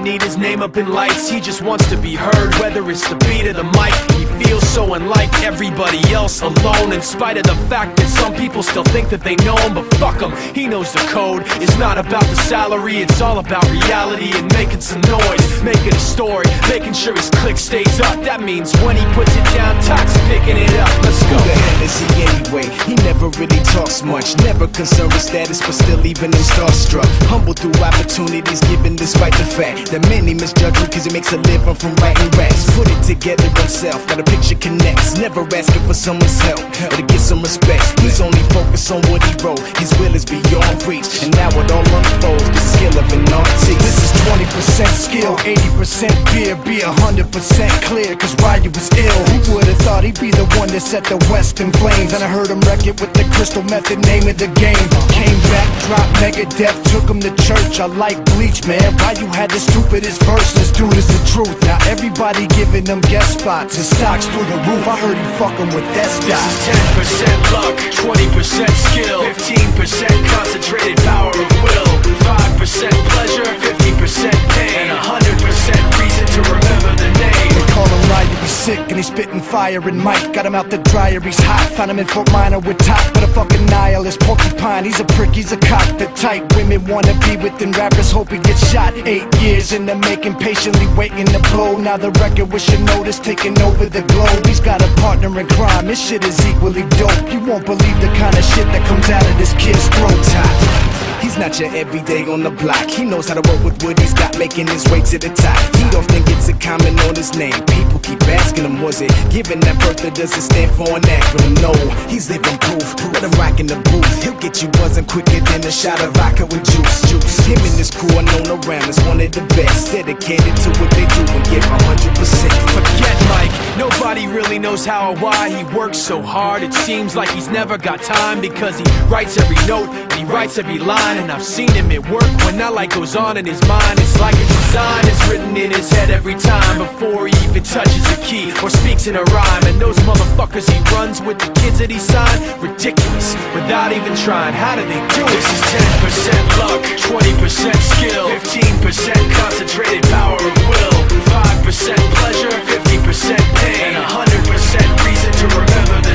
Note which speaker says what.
Speaker 1: doesn't need his name up in lights. He just wants to be heard, whether it's the beat of the mic. He feels so unlike everybody else, alone, in spite of the fact that some people still think that they know him. But fuck him, he knows the code. It's not about the salary, it's all about reality and making some noise, making a story, making sure his click stays up. That means when he puts it down, Tox picking it up. Let's go.
Speaker 2: Who the hell is he anyway? He never really talks much, never concerned with status, but still leaving him starstruck. Humble through opportunities given despite the fact that many misjudge him cause he makes a living from writing raps. Put it together himself, got a picture connects, never asking for someone's help or to get some respect. He's only focused on what he wrote, his will is beyond reach, and now it all unfolds, the skill of an artist.
Speaker 3: This is 20% skill, 80% beer, be 100% clear, cause Ryu was ill. Who would've thought he'd be the one that set the West in flames? And I heard him wreck it with the Crystal Method, name of the game. Came back, dropped Megadeth, took him to church. I like Bleach, man. Ryu had the stupidest verse, this dude is the truth. Now everybody giving them guest spots and stocks through the roof. I heard he fucking with that stock.
Speaker 1: This is 10% luck, 20% skill, 15% concentrated power of will, 5% pleasure, 50% pain, and 100% reason to remember the name.
Speaker 3: They call him Ryu, he's sick and he's spitting fire and Mike got him out the dryer, he's hot. Found him in Fort Minor with top, but a fucking nihilist porcupine. He's a prick, he's a cock, the type women wanna be within. Rappers hope he gets shot. 8 years in the making, patiently waiting to blow. Now the record with your notice taking over the globe. He's got a partner in crime, his shit is equally dope. You won't believe the kind of shit that comes out of this kid's throat.
Speaker 2: He's not your everyday on the block. He knows how to work with what he's got, making his way to the top. He often gets a comment on his name. People keep asking him, was it given that birth that doesn't stand for an acronym? No, he's living proof. Let him rock in the booth. He'll get you buzzing quicker than a shot of vodka with juice. Him and his crew are known around as one of the best, dedicated to what they do and give 100%.
Speaker 1: Forget Mike, nobody really knows how or why he works so hard. It seems like he's never got time, because he writes every note and he writes every line. And I've seen him at work when that light goes on in his mind. It's like a design is written in his head every time, before he even touches a key or speaks in a rhyme. And those motherfuckers he runs with, the kids that he signed, ridiculous, without even trying. How do they do it? This is 10% luck, 20% skill, 15% concentrated power of will, 5% pleasure, 50% pain, and 100% reason to remember the